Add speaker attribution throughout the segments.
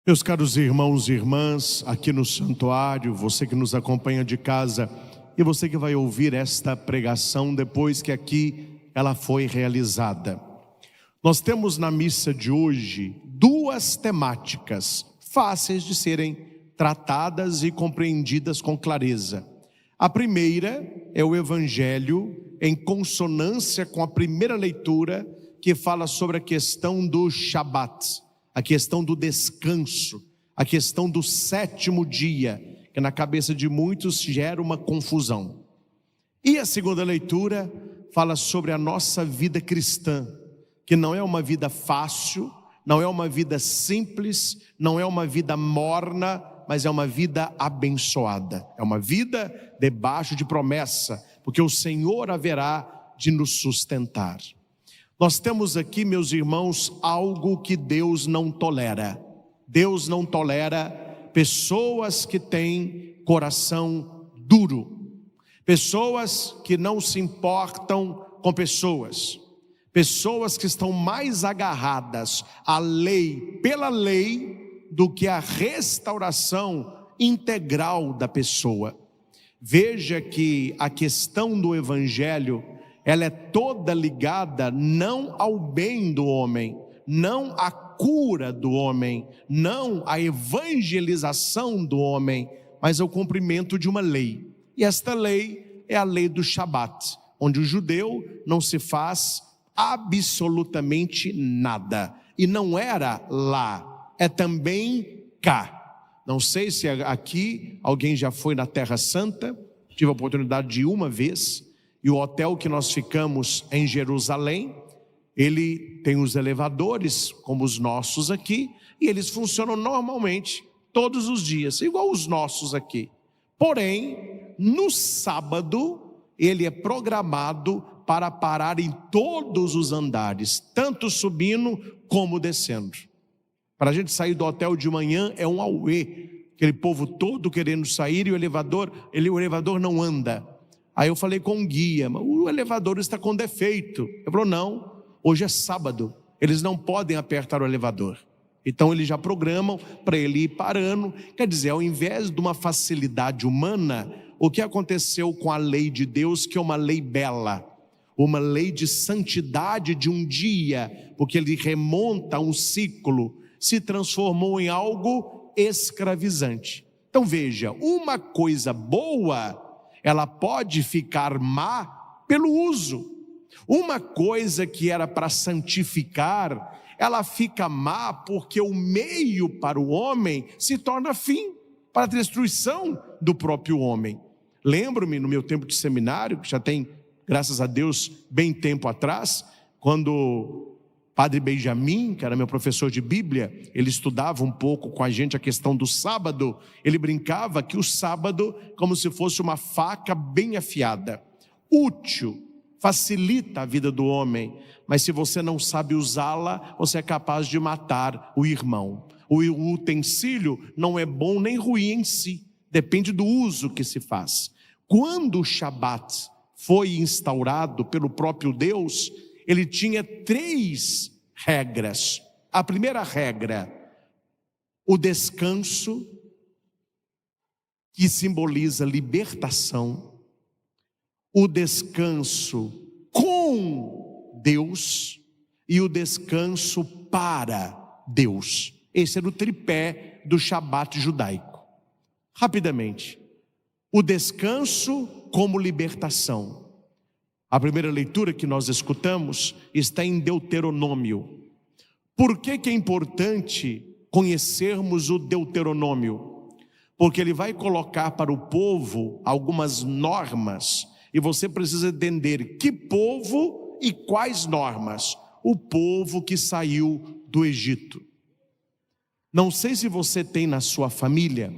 Speaker 1: Meus caros irmãos e irmãs, aqui no santuário, você que nos acompanha de casa e você que vai ouvir esta pregação depois que aqui ela foi realizada. Nós temos na missa de hoje duas temáticas fáceis de serem tratadas e compreendidas com clareza. A primeira é o Evangelho em consonância com a primeira leitura, que fala sobre a questão do Shabat, a questão do descanso, a questão do sétimo dia, que na cabeça de muitos gera uma confusão. E a segunda leitura fala sobre a nossa vida cristã, que não é uma vida fácil, não é uma vida simples, não é uma vida morna, mas é uma vida abençoada, é uma vida debaixo de promessa, porque o Senhor haverá de nos sustentar. Nós temos aqui, meus irmãos, algo que Deus não tolera. Deus não tolera pessoas que têm coração duro, pessoas que não se importam com pessoas que estão mais agarradas à lei, pela lei, do que a restauração integral da pessoa. Veja que a questão do Evangelho, ela é toda ligada não ao bem do homem, não à cura do homem, não à evangelização do homem, mas ao cumprimento de uma lei. E esta lei é a lei do Shabat, onde o judeu não se faz absolutamente nada. E não era lá, é também cá. Não sei se aqui alguém já foi na Terra Santa, tive a oportunidade de ir uma vez. E o hotel que nós ficamos em Jerusalém, ele tem os elevadores, como os nossos aqui, e eles funcionam normalmente, todos os dias, igual os nossos aqui. Porém, no sábado, ele é programado para parar em todos os andares, tanto subindo como descendo. Para a gente sair do hotel de manhã é um auê, aquele povo todo querendo sair e o elevador não anda. Aí eu falei com o guia, mas o elevador está com defeito. Ele falou, não, hoje é sábado, eles não podem apertar o elevador. Então eles já programam para ele ir parando. Quer dizer, ao invés de uma facilidade humana, o que aconteceu com a lei de Deus, que é uma lei bela, uma lei de santidade de um dia, porque ele remonta a um ciclo, se transformou em algo escravizante. Então veja, uma coisa boa, ela pode ficar má pelo uso. Uma coisa que era para santificar, ela fica má porque o meio para o homem se torna fim, para a destruição do próprio homem. Lembro-me no meu tempo de seminário, que já tem, graças a Deus, bem tempo atrás, quando Padre Benjamin, que era meu professor de Bíblia, ele estudava um pouco com a gente a questão do sábado. Ele brincava que o sábado, como se fosse uma faca bem afiada, útil, facilita a vida do homem, mas se você não sabe usá-la, você é capaz de matar o irmão. O utensílio não é bom nem ruim em si, depende do uso que se faz. Quando o Shabat foi instaurado pelo próprio Deus, ele tinha 3 regras. A primeira regra, o descanso, que simboliza libertação, o descanso com Deus e o descanso para Deus. Esse era o tripé do Shabat judaico. Rapidamente, o descanso como libertação. A primeira leitura que nós escutamos está em Deuteronômio. Por que é importante conhecermos o Deuteronômio? Porque ele vai colocar para o povo algumas normas, e você precisa entender que povo e quais normas. O povo que saiu do Egito. Não sei se você tem na sua família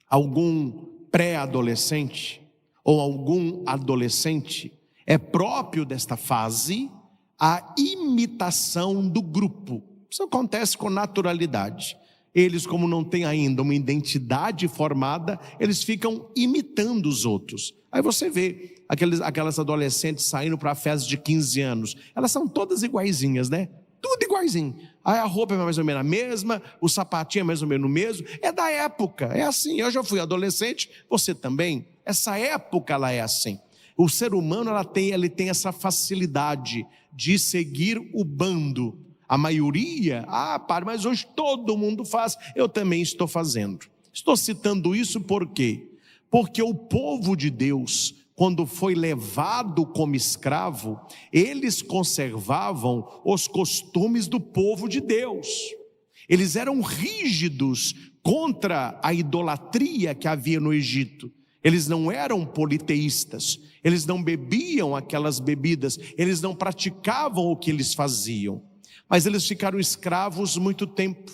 Speaker 1: algum pré-adolescente ou algum adolescente. É próprio desta fase a imitação do grupo. Isso acontece com naturalidade. Eles, como não têm ainda uma identidade formada, eles ficam imitando os outros. Aí você vê aquelas adolescentes saindo para a festa de 15 anos. Elas são todas iguaizinhas, né? Tudo iguaizinho. Aí a roupa é mais ou menos a mesma, o sapatinho é mais ou menos o mesmo, é da época, é assim. Eu já fui adolescente, você também. Essa época ela é assim. O ser humano ele tem essa facilidade de seguir o bando. A maioria, padre, mas hoje todo mundo faz, eu também estou fazendo. Estou citando isso por quê? Porque o povo de Deus, quando foi levado como escravo, eles conservavam os costumes do povo de Deus. Eles eram rígidos contra a idolatria que havia no Egito. Eles não eram politeístas, eles não bebiam aquelas bebidas, eles não praticavam o que eles faziam. Mas eles ficaram escravos muito tempo.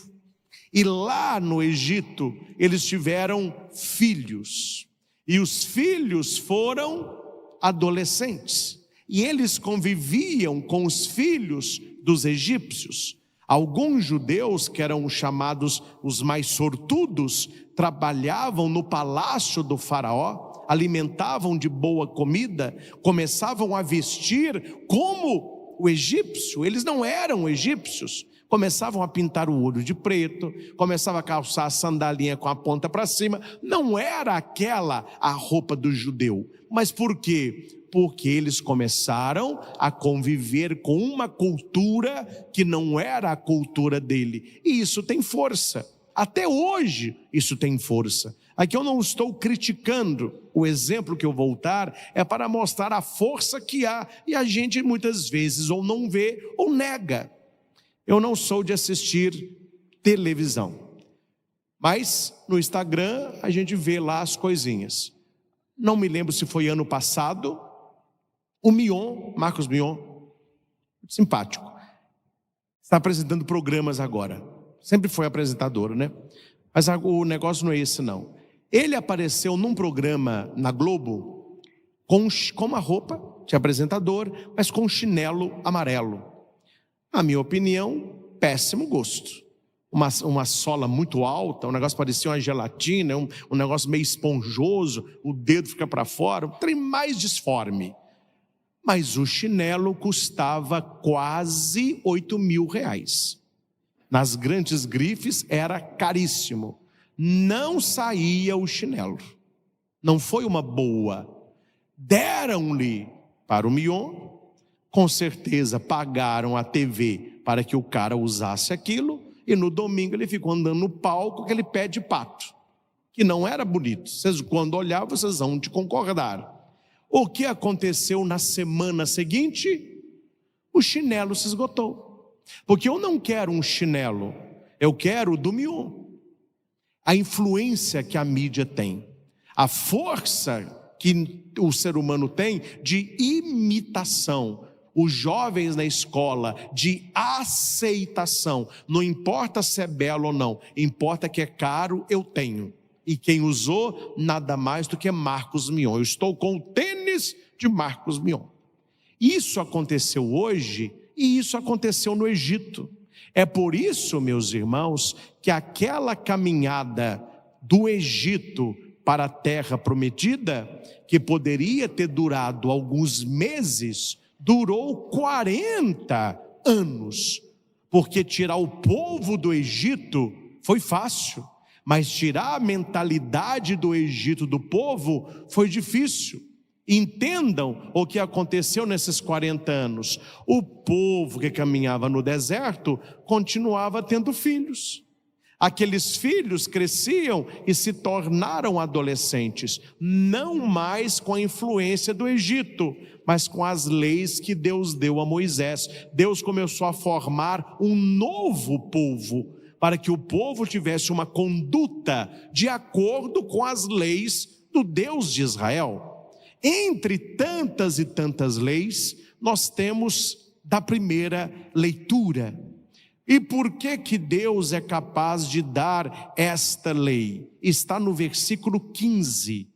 Speaker 1: E lá no Egito, eles tiveram filhos. E os filhos foram adolescentes. E eles conviviam com os filhos dos egípcios. Alguns judeus, que eram chamados os mais sortudos, trabalhavam no palácio do faraó, alimentavam de boa comida, começavam a vestir como o egípcio. Eles não eram egípcios. Começavam a pintar o olho de preto, começavam a calçar a sandalinha com a ponta para cima. Não era aquela a roupa do judeu. Mas por quê? Porque eles começaram a conviver com uma cultura que não era a cultura dele. E isso tem força. Até hoje isso tem força. Aqui eu não estou criticando. O exemplo que eu vou dar é para mostrar a força que há. E a gente muitas vezes ou não vê ou nega. Eu não sou de assistir televisão. Mas no Instagram a gente vê lá as coisinhas. Não me lembro se foi ano passado. O Mion, Marcos Mion, simpático, está apresentando programas agora. Sempre foi apresentador, né? Mas o negócio não é esse não. Ele apareceu num programa na Globo com uma roupa de apresentador, mas com um chinelo amarelo. Na minha opinião, péssimo gosto. Uma sola muito alta, um negócio parecia uma gelatina, um negócio meio esponjoso, o dedo fica para fora, um trem mais disforme. Mas o chinelo custava quase R$8.000. Nas grandes grifes era caríssimo. Não saía o chinelo. Não foi uma boa. Deram-lhe para o Mion. Com certeza pagaram a TV para que o cara usasse aquilo. E no domingo ele ficou andando no palco com aquele pé de pato, que não era bonito. Vocês, quando olhar, vocês vão te concordar. O que aconteceu na semana seguinte? O chinelo se esgotou. Porque eu não quero um chinelo, eu quero o do Mion. A influência que a mídia tem, a força que o ser humano tem de imitação. Os jovens na escola, de aceitação. Não importa se é belo ou não, importa que é caro, eu tenho. E quem usou, nada mais do que Marcos Mion. Eu estou com o tênis de Marcos Mion. Isso aconteceu hoje e isso aconteceu no Egito. É por isso, meus irmãos, que aquela caminhada do Egito para a terra prometida, que poderia ter durado alguns meses, durou 40 anos. Porque tirar o povo do Egito foi fácil. Mas tirar a mentalidade do Egito do povo foi difícil. Entendam o que aconteceu nesses 40 anos. O povo que caminhava no deserto continuava tendo filhos. Aqueles filhos cresciam e se tornaram adolescentes, não mais com a influência do Egito, mas com as leis que Deus deu a Moisés. Deus começou a formar um novo povo, para que o povo tivesse uma conduta de acordo com as leis do Deus de Israel. Entre tantas e tantas leis, nós temos da primeira leitura. E por que Deus é capaz de dar esta lei? Está no versículo 15.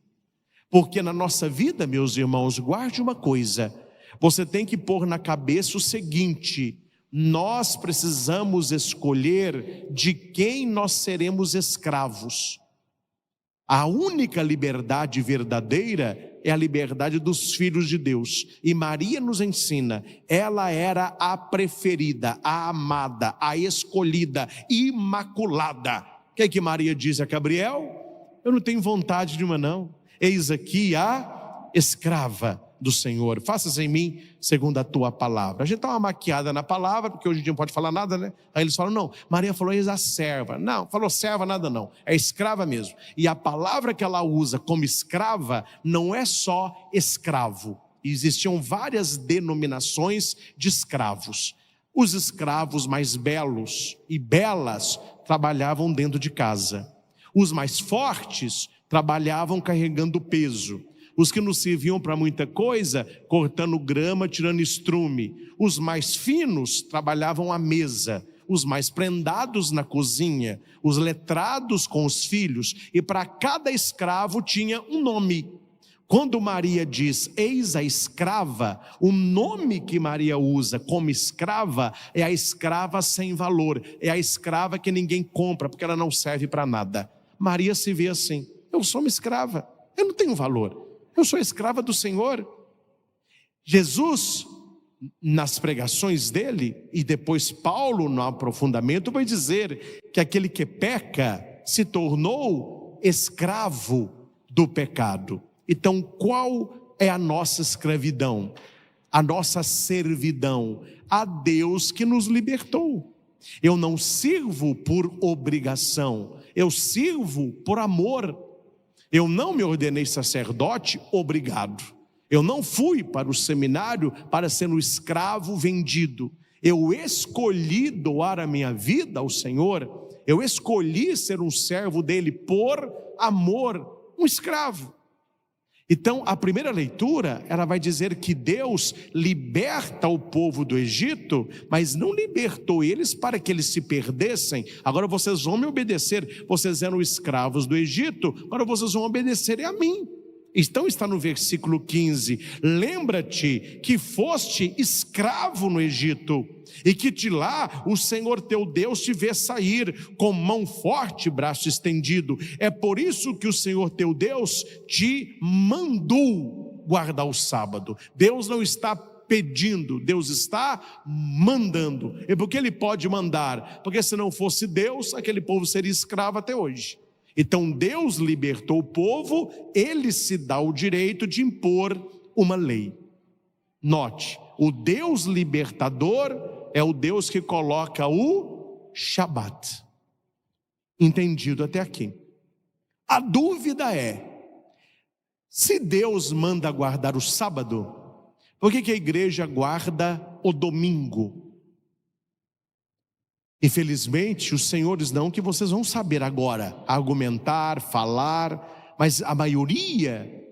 Speaker 1: Porque na nossa vida, meus irmãos, guarde uma coisa. Você tem que pôr na cabeça o seguinte: nós precisamos escolher de quem nós seremos escravos. A única liberdade verdadeira é a liberdade dos filhos de Deus. E Maria nos ensina, ela era a preferida, a amada, a escolhida, imaculada. O que é que Maria diz a Gabriel? Eu não tenho vontade nenhuma não. Eis aqui a escrava do Senhor, faça-se em mim segundo a tua palavra. A gente dá uma maquiada na palavra, porque hoje em dia não pode falar nada, né? Aí eles falam, não, Maria falou eis a serva. Não, falou serva nada não, é escrava mesmo. E a palavra que ela usa como escrava não é só escravo. Existiam várias denominações de escravos. Os escravos mais belos e belas trabalhavam dentro de casa. Os mais fortes trabalhavam carregando peso. Os que não serviam para muita coisa, cortando grama, tirando estrume. Os mais finos trabalhavam à mesa. Os mais prendados na cozinha. Os letrados com os filhos. E para cada escravo tinha um nome. Quando Maria diz, eis a escrava, o nome que Maria usa como escrava é a escrava sem valor. É a escrava que ninguém compra, porque ela não serve para nada. Maria se vê assim, eu sou uma escrava, eu não tenho valor. Eu sou escrava do Senhor. Jesus, nas pregações dele, e depois Paulo no aprofundamento, vai dizer que aquele que peca se tornou escravo do pecado. Então, qual é a nossa escravidão? A nossa servidão a Deus que nos libertou. Eu não sirvo por obrigação, eu sirvo por amor. Eu não me ordenei sacerdote obrigado. Eu não fui para o seminário para ser um escravo vendido. Eu escolhi doar a minha vida ao Senhor. Eu escolhi ser um servo dele por amor, um escravo. Então, a primeira leitura, ela vai dizer que Deus liberta o povo do Egito, mas não libertou eles para que eles se perdessem. Agora vocês vão me obedecer, vocês eram escravos do Egito, agora vocês vão obedecer a mim. Então está no versículo 15, lembra-te que foste escravo no Egito, e que de lá o Senhor teu Deus te vê sair com mão forte e braço estendido. É por isso que o Senhor teu Deus te mandou guardar o sábado. Deus não está pedindo, Deus está mandando. E por que Ele pode mandar? Porque se não fosse Deus, aquele povo seria escravo até hoje. Então Deus libertou o povo, Ele se dá o direito de impor uma lei. Note, o Deus libertador é o Deus que coloca o Shabat. Entendido até aqui. A dúvida é, se Deus manda guardar o sábado, por que a igreja guarda o domingo? Infelizmente, os senhores não, que vocês vão saber agora, argumentar, falar, mas a maioria,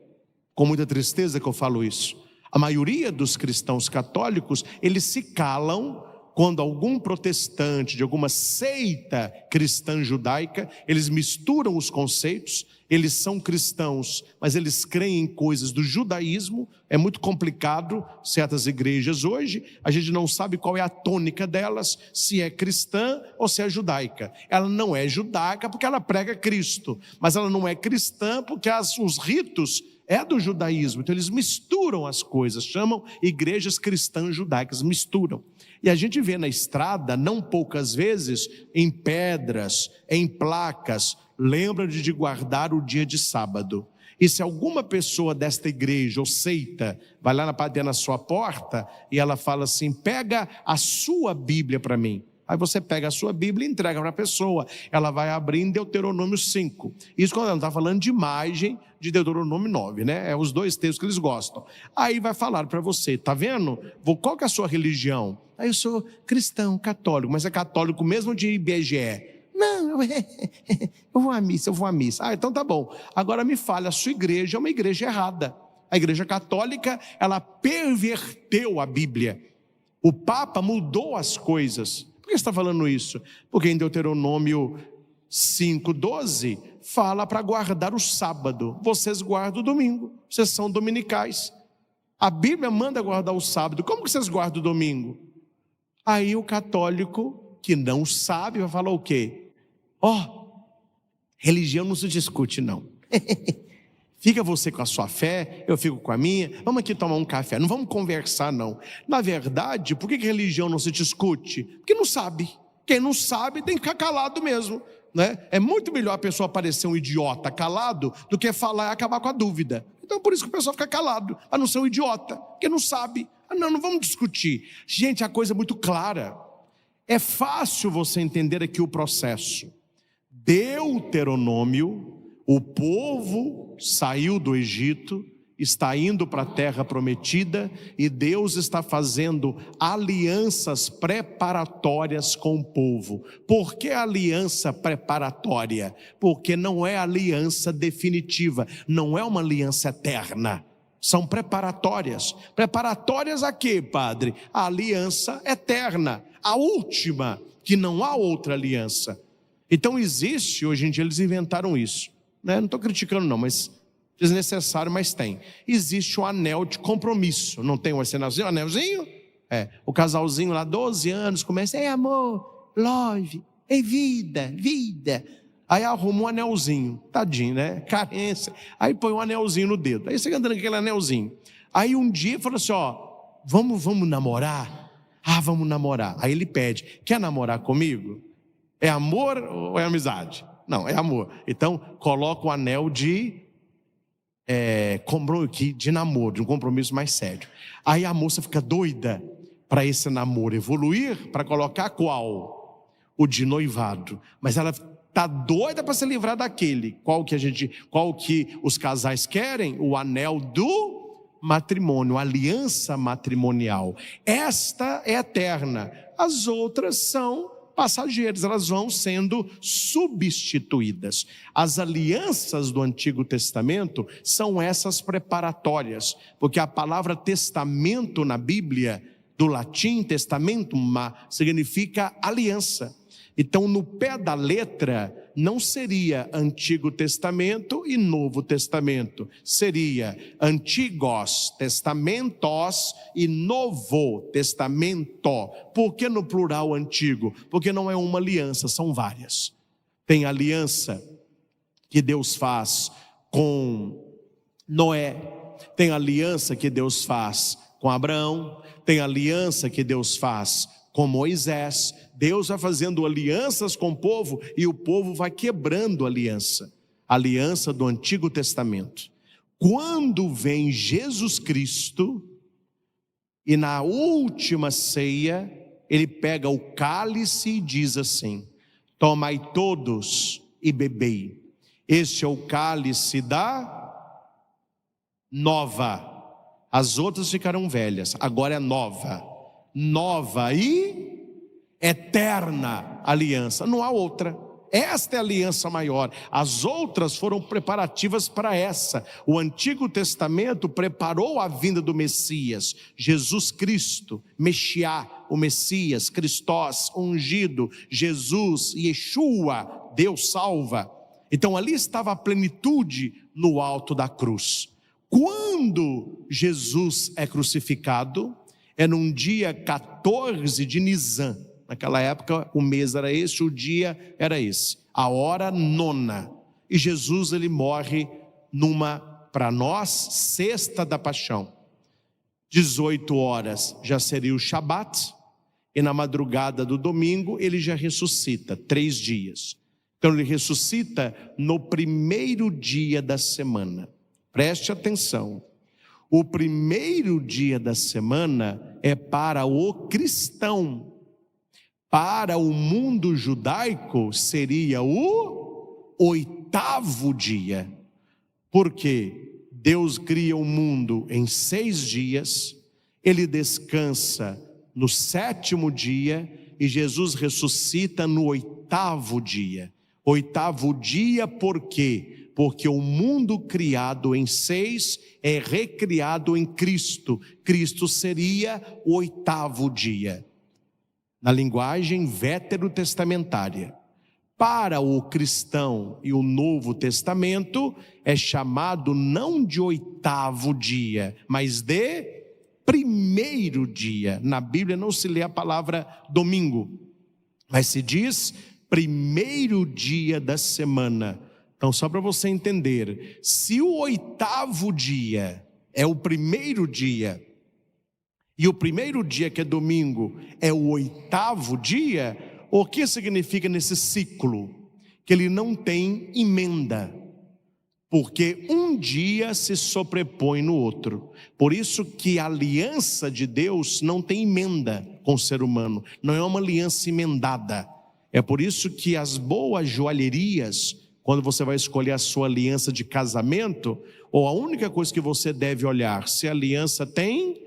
Speaker 1: com muita tristeza que eu falo isso, a maioria dos cristãos católicos, eles se calam quando algum protestante de alguma seita cristã judaica, eles misturam os conceitos, eles são cristãos, mas eles creem em coisas do judaísmo. É muito complicado certas igrejas hoje, a gente não sabe qual é a tônica delas, se é cristã ou se é judaica. Ela não é judaica porque ela prega Cristo, mas ela não é cristã porque os ritos é do judaísmo. Então eles misturam as coisas, chamam igrejas cristãs judaicas, misturam. E a gente vê na estrada, não poucas vezes, em pedras, em placas, lembra-te de guardar o dia de sábado. E se alguma pessoa desta igreja ou seita vai lá na sua porta e ela fala assim, pega a sua Bíblia para mim. Aí você pega a sua Bíblia e entrega para a pessoa. Ela vai abrir em Deuteronômio 5. Isso quando ela não está falando de imagem de Deuteronômio 9, né? É os dois textos que eles gostam. Aí vai falar para você, tá vendo? Qual que é a sua religião? Aí eu sou cristão, católico, mas é católico mesmo de IBGE. Não, eu vou à missa. Ah, então tá bom. Agora me fale, a sua igreja é uma igreja errada. A igreja católica, ela perverteu a Bíblia. O Papa mudou as coisas. Por que você está falando isso? Porque em Deuteronômio 5:12 fala para guardar o sábado. Vocês guardam o domingo, vocês são dominicais. A Bíblia manda guardar o sábado. Como que vocês guardam o domingo? Aí o católico que não sabe vai falar o quê? Religião não se discute não. Fica você com a sua fé, eu fico com a minha, vamos aqui tomar um café, não vamos conversar não. Na verdade, por que religião não se discute? Porque não sabe. Quem não sabe tem que ficar calado mesmo, né? É muito melhor a pessoa parecer um idiota calado do que falar e acabar com a dúvida. Então por isso que o pessoal fica calado, a não ser um idiota, porque não sabe. Não vamos discutir. Gente, a coisa é muito clara. É fácil você entender aqui o processo. Deuteronômio, o povo saiu do Egito, está indo para a terra prometida e Deus está fazendo alianças preparatórias com o povo. Por que aliança preparatória? Porque não é aliança definitiva, não é uma aliança eterna. São preparatórias. Preparatórias a quê, padre? A aliança eterna, a última, que não há outra aliança. Então existe, hoje em dia eles inventaram isso, né? Não estou criticando não, mas desnecessário, mas tem. Existe um anel de compromisso, não tem esse anelzinho? O casalzinho lá, 12 anos, começa, amor, love, vida. Aí arruma um anelzinho, tadinho, né? Carência. Aí põe um anelzinho no dedo. Aí você anda com aquele anelzinho. Aí um dia fala assim, vamos namorar? Vamos namorar. Aí ele pede, quer namorar comigo? É amor ou é amizade? Não, é amor. Então, coloca o anel de namoro, de um compromisso mais sério. Aí a moça fica doida para esse namoro evoluir, para colocar qual? O de noivado. Mas ela está doida para se livrar daquele. Qual que os casais querem? O anel do matrimônio, aliança matrimonial. Esta é eterna. As outras são passageiras, elas vão sendo substituídas. As alianças do Antigo Testamento são essas preparatórias, porque a palavra testamento na Bíblia, do latim testamentum, significa aliança. Então, no pé da letra, não seria Antigo Testamento e Novo Testamento. Seria Antigos Testamentos e Novo Testamento. Por que no plural antigo? Porque não é uma aliança, são várias. Tem aliança que Deus faz com Noé. Tem aliança que Deus faz com Abraão. Tem aliança que Deus faz com Moisés. Deus vai fazendo alianças com o povo e o povo vai quebrando a aliança do Antigo Testamento. Quando vem Jesus Cristo e na última ceia ele pega o cálice e diz assim: tomai todos e bebei, este é o cálice da nova. As outras ficarão velhas, agora é nova e eterna aliança, não há outra. Esta é a aliança maior. As outras foram preparativas para essa. O Antigo Testamento preparou a vinda do Messias, Jesus Cristo, Mexiá, o Messias, Cristós, ungido, Jesus, Yeshua, Deus salva. Então ali estava a plenitude no alto da cruz. Quando Jesus é crucificado, é num dia 14 de Nisan. Naquela época o mês era esse, o dia era esse, a hora 9. E Jesus ele morre para nós, sexta da paixão. 18 horas já seria o Shabat, e na madrugada do domingo ele já ressuscita, 3 dias. Então ele ressuscita no primeiro dia da semana. Preste atenção. O primeiro dia da semana é para o cristão. Para o mundo judaico seria o 8º dia. Porque Deus cria o mundo em 6 dias, ele descansa no 7º dia e Jesus ressuscita no 8º dia. 8º dia por quê? Porque o mundo criado em 6 é recriado em Cristo. Cristo seria o 8º dia. Na linguagem veterotestamentária. Para o cristão e o Novo Testamento é chamado não de 8º dia, mas de primeiro dia. Na Bíblia não se lê a palavra domingo, mas se diz primeiro dia da semana. Então, só para você entender, se o 8º dia é o primeiro dia, e o primeiro dia, que é domingo, é o 8º dia, o que significa nesse ciclo? Que ele não tem emenda, porque um dia se sobrepõe no outro. Por isso que a aliança de Deus não tem emenda com o ser humano, não é uma aliança emendada. É por isso que as boas joalherias, quando você vai escolher a sua aliança de casamento, ou a única coisa que você deve olhar, se a aliança tem,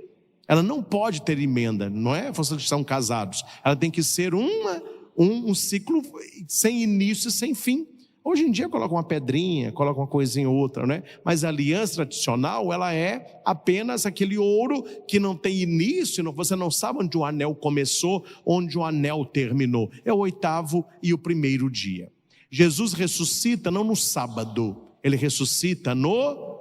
Speaker 1: ela não pode ter emenda, não é? Vocês estão casados, ela tem que ser um ciclo sem início e sem fim. Hoje em dia coloca uma pedrinha, coloca uma coisinha ou outra, né? Mas a aliança tradicional, ela é apenas aquele ouro que não tem início, você não sabe onde o anel começou, onde o anel terminou. É o 8º e o primeiro dia. Jesus ressuscita não no sábado, ele ressuscita no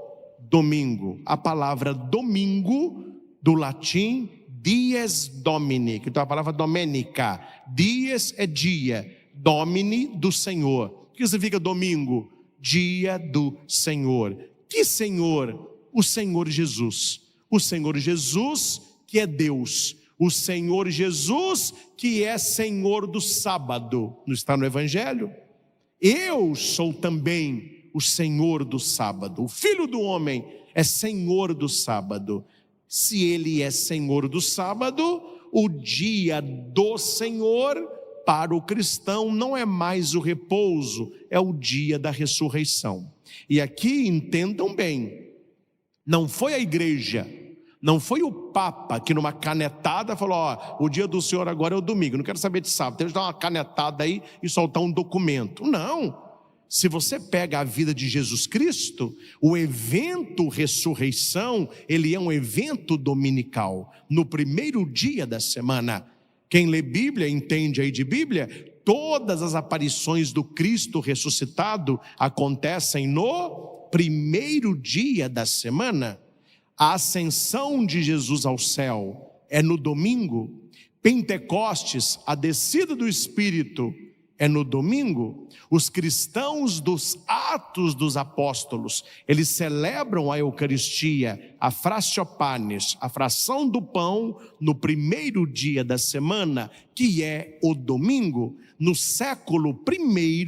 Speaker 1: domingo. A palavra domingo, do latim, dies domini, que é a palavra domenica. Dies é dia, domini do Senhor. O que significa domingo? Dia do Senhor. Que Senhor? O Senhor Jesus. O Senhor Jesus que é Deus. O Senhor Jesus que é Senhor do sábado. Não está no Evangelho? Eu sou também o Senhor do sábado. O Filho do homem é Senhor do sábado. Se ele é Senhor do sábado, o dia do Senhor para o cristão não é mais o repouso, é o dia da ressurreição. E aqui entendam bem, não foi a igreja, não foi o Papa que numa canetada falou, o dia do Senhor agora é o domingo, não quero saber de sábado, tem que dar uma canetada aí e soltar um documento. Não, se você pega a vida de Jesus Cristo, o evento ressurreição, ele é um evento dominical, no primeiro dia da semana. Quem lê Bíblia, entende aí de Bíblia, todas as aparições do Cristo ressuscitado acontecem no primeiro dia da semana. A ascensão de Jesus ao céu é no domingo. Pentecostes, a descida do Espírito, é no domingo. Os cristãos dos Atos dos Apóstolos, eles celebram a Eucaristia, a fraciopanes, a fração do pão, no primeiro dia da semana, que é o domingo. No século I,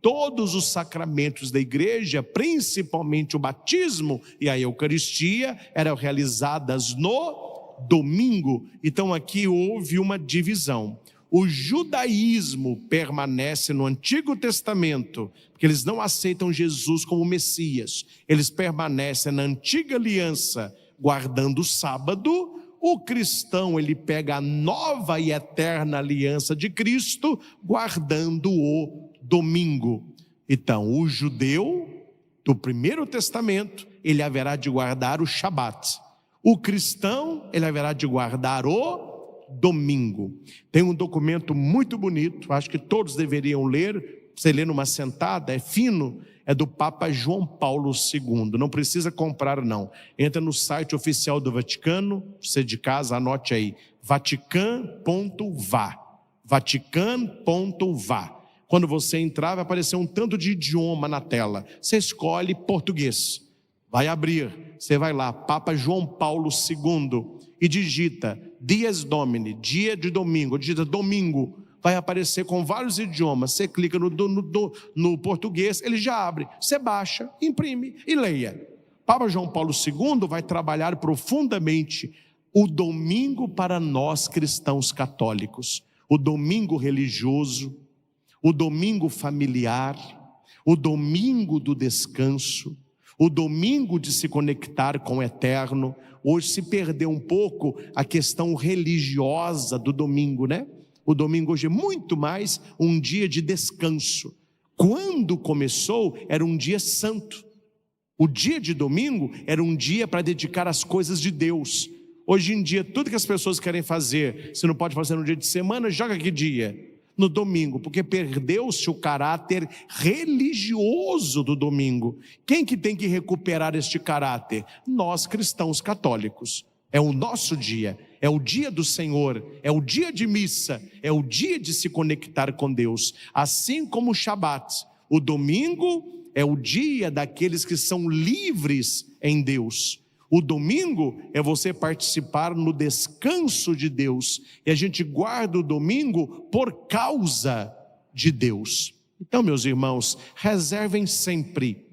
Speaker 1: todos os sacramentos da igreja, principalmente o batismo e a Eucaristia, eram realizadas no domingo. Então aqui houve uma divisão. O judaísmo permanece no Antigo Testamento, porque eles não aceitam Jesus como Messias. Eles permanecem na Antiga Aliança, guardando o sábado. O cristão, ele pega a nova e eterna aliança de Cristo, guardando o domingo. Então, o judeu do Primeiro Testamento, ele haverá de guardar o Shabat. O cristão, ele haverá de guardar o domingo. Tem um documento muito bonito, acho que todos deveriam ler, você lê numa sentada, é fino, é do Papa João Paulo II, não precisa comprar não, entra no site oficial do Vaticano, você de casa anote aí, vatican.va, vatican.va. Quando você entrar vai aparecer um tanto de idioma na tela, você escolhe português, vai abrir, você vai lá, Papa João Paulo II, e digita Dies Domini, dia de domingo, digita domingo, vai aparecer com vários idiomas, você clica no português, ele já abre, você baixa, imprime e leia. Papa João Paulo II vai trabalhar profundamente o domingo para nós cristãos católicos, o domingo religioso, o domingo familiar, o domingo do descanso, o domingo de se conectar com o eterno. Hoje se perdeu um pouco a questão religiosa do domingo, né? O domingo hoje é muito mais um dia de descanso. Quando começou, era um dia santo. O dia de domingo era um dia para dedicar às coisas de Deus. Hoje em dia, tudo que as pessoas querem fazer, se não pode fazer no dia de semana, joga que dia? No domingo, porque perdeu-se o caráter religioso do domingo. Quem que tem que recuperar este caráter? Nós cristãos católicos. É o nosso dia, é o dia do Senhor, é o dia de missa, é o dia de se conectar com Deus. Assim como o Shabat. O domingo é o dia daqueles que são livres em Deus. O domingo é você participar no descanso de Deus. E a gente guarda o domingo por causa de Deus. Então, meus irmãos, reservem sempre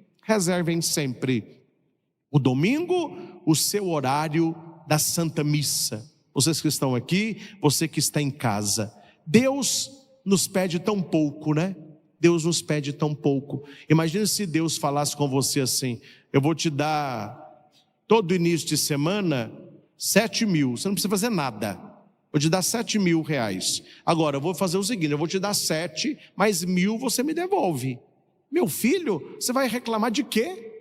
Speaker 1: o domingo, o seu horário da Santa Missa. Vocês que estão aqui, você que está em casa. Deus nos pede tão pouco, né? Deus nos pede tão pouco. Imagine se Deus falasse com você assim: eu vou te dar todo início de semana 7 mil, você não precisa fazer nada, vou te dar 7 mil reais. Agora eu vou fazer o seguinte: eu vou te dar 7, mais 1.000 você me devolve. Meu filho, você vai reclamar de quê?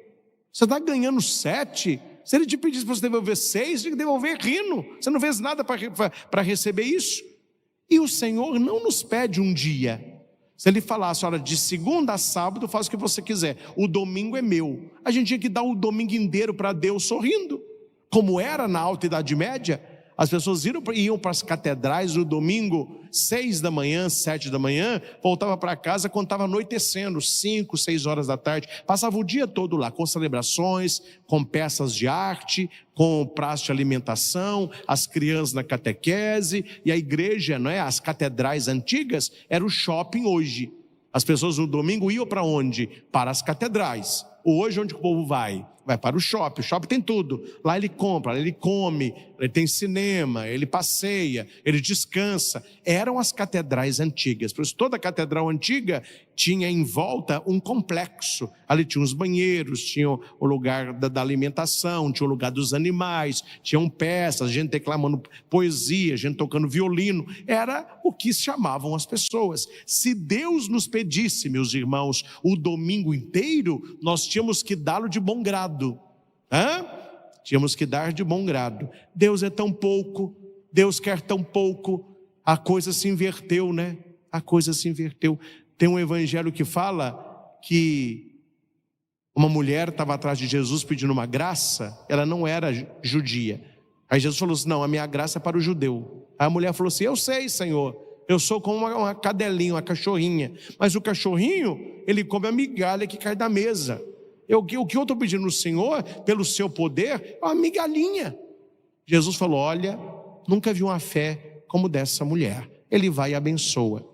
Speaker 1: Você está ganhando 7, se ele te pedisse para você devolver 6, tem que devolver rindo. Você não fez nada para receber isso. E o Senhor não nos pede um dia. Se ele falasse: olha, de segunda a sábado faz o que você quiser, o domingo é meu. A gente tinha que dar o domingo inteiro para Deus sorrindo, como era na Alta Idade Média. As pessoas iam para as catedrais no domingo, 6 da manhã, 7 da manhã, voltava para casa quando estava anoitecendo, 5, 6 horas da tarde, passava o dia todo lá, com celebrações, com peças de arte, com praça de alimentação, as crianças na catequese, e a igreja, não é? As catedrais antigas, era o shopping hoje. As pessoas no domingo iam para onde? Para as catedrais. Hoje, onde o povo vai? Vai para o shopping tem tudo. Lá ele compra, ele come, ele tem cinema, ele passeia, ele descansa. Eram as catedrais antigas. Por isso, toda catedral antiga tinha em volta um complexo. Ali tinha os banheiros, tinha o lugar da alimentação, tinha o lugar dos animais, tinham peças, gente declamando poesia, gente tocando violino. Era o que chamavam as pessoas. Se Deus nos pedisse, meus irmãos, o domingo inteiro, nós tínhamos que dá-lo de bom grado. Tínhamos que dar de bom grado. Deus é tão pouco, Deus quer tão pouco. A coisa se inverteu, né? A coisa se inverteu. Tem um evangelho que fala que uma mulher estava atrás de Jesus pedindo uma graça. Ela não era judia. Aí Jesus falou assim: não, a minha graça é para o judeu. Aí a mulher falou assim: eu sei, Senhor, eu sou como uma cadelinha, uma cachorrinha. Mas o cachorrinho, ele come a migalha que cai da mesa. O que eu estou pedindo no Senhor, pelo seu poder, é uma migalhinha. Jesus falou: olha, nunca vi uma fé como dessa mulher. Ele vai e abençoa.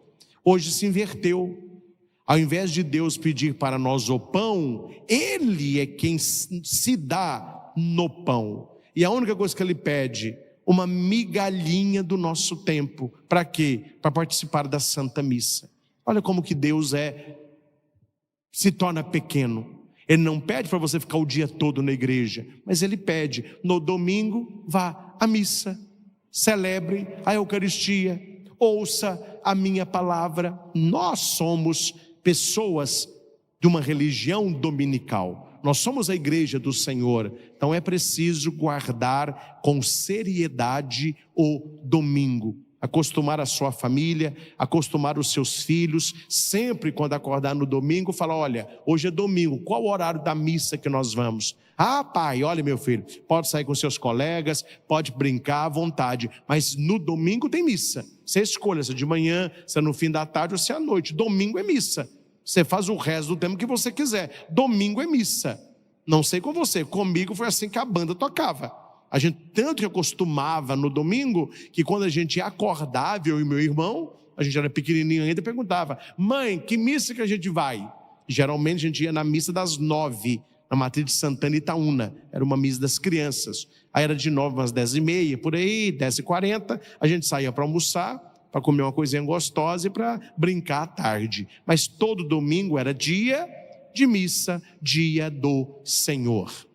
Speaker 1: Hoje se inverteu. Ao invés de Deus pedir para nós o pão, Ele é quem se dá no pão. E a única coisa que Ele pede, uma migalhinha do nosso tempo. Para quê? Para participar da Santa Missa. Olha como que Deus se torna pequeno. Ele não pede para você ficar o dia todo na igreja, mas Ele pede: no domingo, vá à missa, celebre a Eucaristia, ouça a minha palavra. Nós somos pessoas de uma religião dominical, nós somos a igreja do Senhor, então é preciso guardar com seriedade o domingo. Acostumar a sua família, acostumar os seus filhos, sempre quando acordar no domingo, falar: olha, hoje é domingo, qual o horário da missa que nós vamos? Ah, pai, olha, meu filho, pode sair com seus colegas, pode brincar à vontade, mas no domingo tem missa. Você escolhe se é de manhã, se é no fim da tarde ou se é à noite. Domingo é missa. Você faz o resto do tempo que você quiser. Domingo é missa. Não sei com você, comigo foi assim que a banda tocava. A gente tanto que acostumava no domingo, que quando a gente acordava, eu e meu irmão, a gente era pequenininho ainda, perguntava: mãe, que missa que a gente vai? Geralmente a gente ia na missa das 9, na matriz de Santana e Itaúna, era uma missa das crianças. Aí era de 9 às 10h30, por aí, 10h40, a gente saía para almoçar, para comer uma coisinha gostosa e para brincar à tarde. Mas todo domingo era dia de missa, dia do Senhor.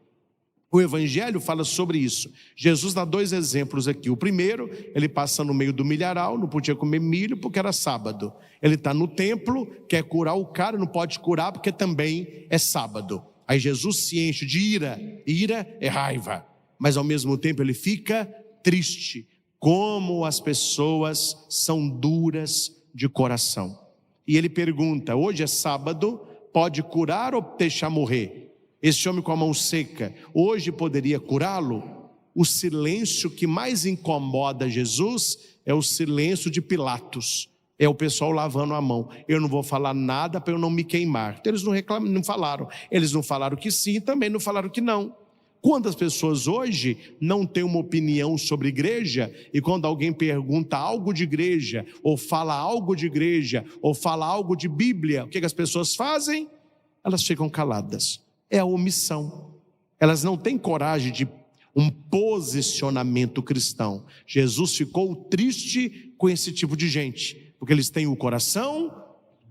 Speaker 1: O Evangelho fala sobre isso. Jesus dá 2 exemplos aqui. O primeiro, ele passa no meio do milharal, não podia comer milho porque era sábado. Ele está no templo, quer curar o cara, não pode curar porque também é sábado. Aí Jesus se enche de ira. Ira é raiva, mas ao mesmo tempo ele fica triste. Como as pessoas são duras de coração. E ele pergunta: hoje é sábado, pode curar ou deixar morrer? Esse homem com a mão seca, hoje poderia curá-lo? O silêncio que mais incomoda Jesus é o silêncio de Pilatos. É o pessoal lavando a mão. Eu não vou falar nada para eu não me queimar. Então, eles não reclamam, não falaram. Eles não falaram que sim, também não falaram que não. Quantas pessoas hoje não têm uma opinião sobre igreja, e quando alguém pergunta algo de igreja, ou fala algo de igreja, ou fala algo de Bíblia, o que as pessoas fazem? Elas ficam caladas. É a omissão. Elas não têm coragem de um posicionamento cristão. Jesus ficou triste com esse tipo de gente, porque eles têm o coração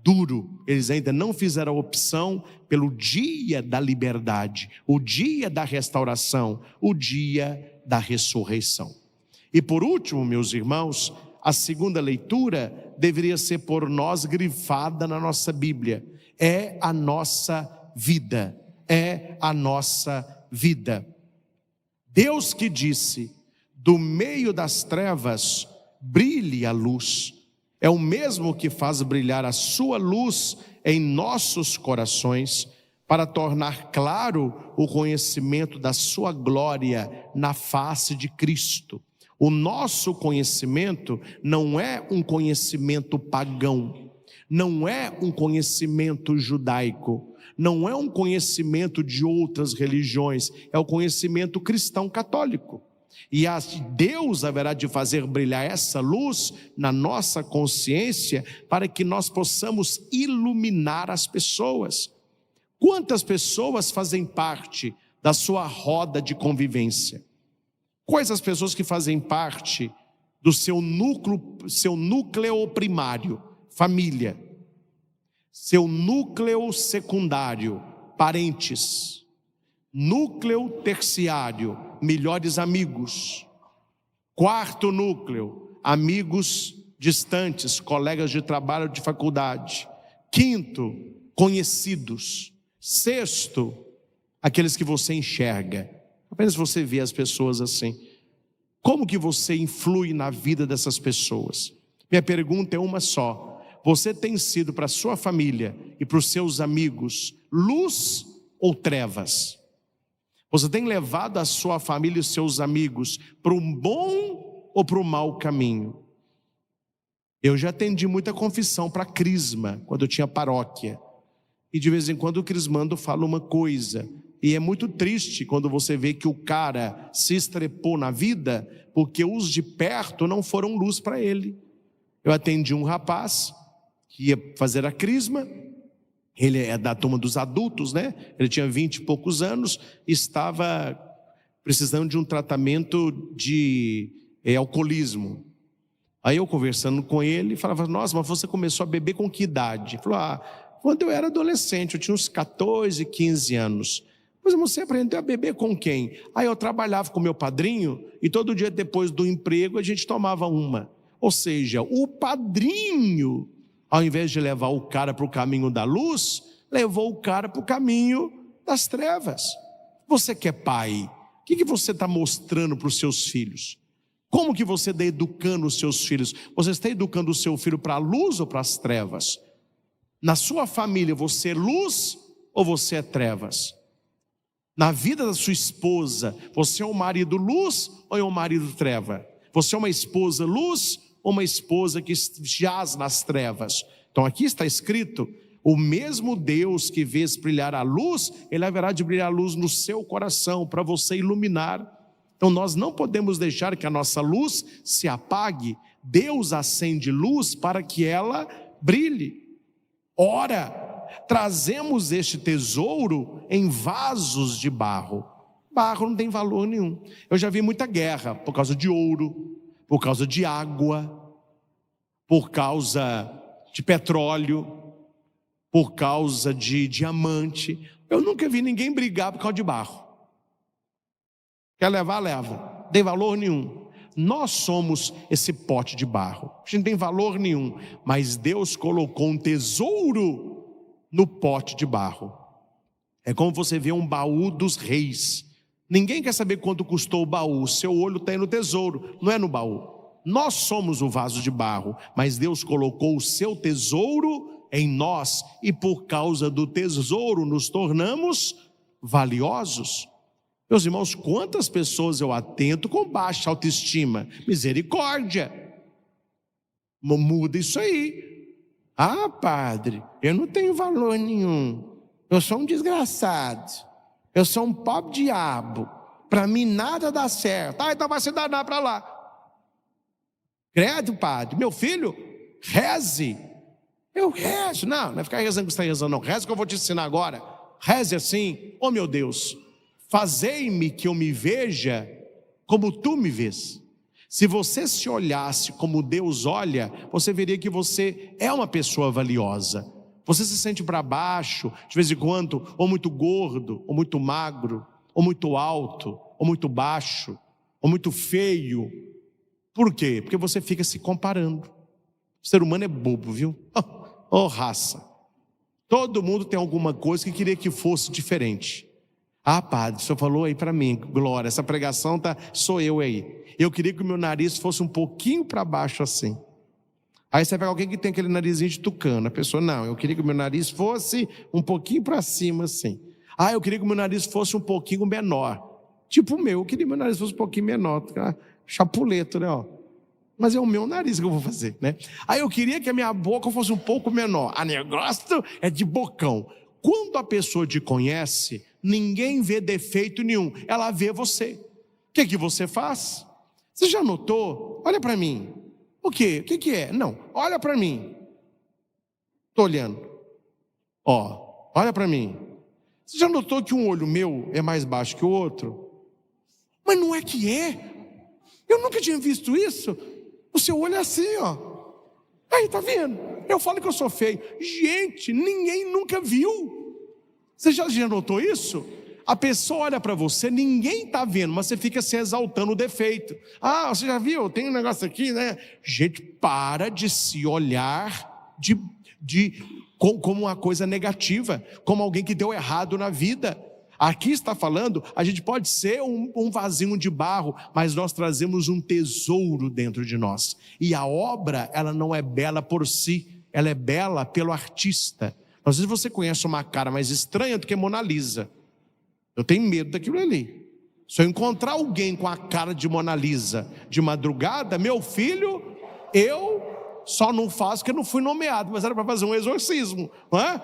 Speaker 1: duro. Eles ainda não fizeram a opção pelo dia da liberdade, o dia da restauração, o dia da ressurreição. E por último, meus irmãos, a segunda leitura deveria ser por nós grifada na nossa Bíblia. É a nossa vida. É a nossa vida. Deus que disse: do meio das trevas brilhe a luz, é o mesmo que faz brilhar a sua luz em nossos corações, para tornar claro o conhecimento da sua glória na face de Cristo. O nosso conhecimento não é um conhecimento pagão, não é um conhecimento judaico, não é um conhecimento de outras religiões, é o conhecimento cristão católico. E Deus haverá de fazer brilhar essa luz na nossa consciência, para que nós possamos iluminar as pessoas. Quantas pessoas fazem parte da sua roda de convivência? Quais as pessoas que fazem parte do seu núcleo primário, família? Seu núcleo secundário, parentes. Núcleo terciário, melhores amigos. Quarto núcleo, amigos distantes, colegas de trabalho, de faculdade. Quinto, conhecidos. Sexto, aqueles que você enxerga. Apenas você vê as pessoas assim. Como que você influi na vida dessas pessoas? Minha pergunta é uma só. Você tem sido para a sua família e para os seus amigos luz ou trevas? Você tem levado a sua família e os seus amigos para um bom ou para um mau caminho? Eu já atendi muita confissão para crisma, quando eu tinha paróquia. E de vez em quando o crismando fala uma coisa. E é muito triste quando você vê que o cara se estrepou na vida, porque os de perto não foram luz para ele. Eu atendi um rapaz que ia fazer a crisma. Ele é da turma dos adultos, né? Ele tinha 20 e poucos anos, estava precisando de um tratamento de alcoolismo. Aí eu conversando com ele, falava: nossa, mas você começou a beber com que idade? Ele falou: quando eu era adolescente, eu tinha uns 14, 15 anos. Mas você aprendeu a beber com quem? Aí eu trabalhava com meu padrinho, e todo dia depois do emprego a gente tomava uma. Ou seja, o padrinho, ao invés de levar o cara para o caminho da luz, levou o cara para o caminho das trevas. Você que é pai, o que você está mostrando para os seus filhos? Como que você está educando os seus filhos? Você está educando o seu filho para a luz ou para as trevas? Na sua família, você é luz ou você é trevas? Na vida da sua esposa, você é um marido luz ou é um marido treva? Você é uma esposa luz ou uma esposa que jaz nas trevas? Então aqui está escrito: o mesmo Deus que vês brilhar a luz, Ele haverá de brilhar a luz no seu coração, para você iluminar. Então nós não podemos deixar que a nossa luz se apague. Deus acende luz para que ela brilhe. Ora, trazemos este tesouro em vasos de barro. Barro não tem valor nenhum. Eu já vi muita guerra por causa de ouro, por causa de água, por causa de petróleo, por causa de diamante. Eu nunca vi ninguém brigar por causa de barro. Quer levar, leva. Não tem valor nenhum. Nós somos esse pote de barro. A gente não tem valor nenhum, mas Deus colocou um tesouro no pote de barro. É como você vê um baú dos reis. Ninguém quer saber quanto custou o baú. O seu olho está aí no tesouro, não é no baú. Nós somos o vaso de barro, mas Deus colocou o seu tesouro em nós, e por causa do tesouro nos tornamos valiosos. Meus irmãos, quantas pessoas eu atento com baixa autoestima? Misericórdia! Muda isso aí. Ah, padre, eu não tenho valor nenhum. Eu sou um desgraçado. Eu sou um pobre diabo. Para mim nada dá certo. Ah, então vai se danar para lá. Credo, padre. Meu filho, reze. Eu rezo. Não vai ficar rezando que você está rezando, não. Reze que eu vou te ensinar agora. Reze assim. Oh, meu Deus, fazei-me que eu me veja como tu me vês. Se você se olhasse como Deus olha, você veria que você é uma pessoa valiosa. Você se sente para baixo, de vez em quando, ou muito gordo, ou muito magro, ou muito alto, ou muito baixo, ou muito feio. Por quê? Porque você fica se comparando. O ser humano é bobo, viu? Oh, raça. Todo mundo tem alguma coisa que queria que fosse diferente. Ah, padre, o senhor falou aí para mim, glória, essa pregação sou eu aí. Eu queria que o meu nariz fosse um pouquinho para baixo assim. Aí você pega alguém que tem aquele narizinho de tucano. A pessoa, não, eu queria que o meu nariz fosse um pouquinho para cima assim. Ah, eu queria que o meu nariz fosse um pouquinho menor. Tipo o meu, eu queria que o meu nariz fosse um pouquinho menor. Chapuleto, né? Ó. Mas é o meu nariz que eu vou fazer, né? Aí eu queria que a minha boca fosse um pouco menor. A negócio é de bocão. Quando a pessoa te conhece, ninguém vê defeito nenhum. Ela vê você. O que você faz? Você já notou? Olha para mim. O quê? O que é? Não, olha para mim. Estou olhando. Ó, olha para mim. Você já notou que um olho meu é mais baixo que o outro? Mas não é que é. Eu nunca tinha visto isso. O seu olho é assim, ó. Aí, tá vendo? Eu falo que eu sou feio. Gente, ninguém nunca viu. Você já notou isso? A pessoa olha para você, ninguém está vendo, mas você fica se exaltando o defeito. Ah, você já viu? Tem um negócio aqui, né? Gente, para de se olhar como uma coisa negativa, como alguém que deu errado na vida. Aqui está falando, a gente pode ser um vasinho de barro, mas nós trazemos um tesouro dentro de nós. E a obra, ela não é bela por si, ela é bela pelo artista. Às vezes você conhece uma cara mais estranha do que Mona Lisa. Eu tenho medo daquilo ali. Se eu encontrar alguém com a cara de Mona Lisa de madrugada, meu filho, eu só não faço porque não fui nomeado, mas era para fazer um exorcismo, não é?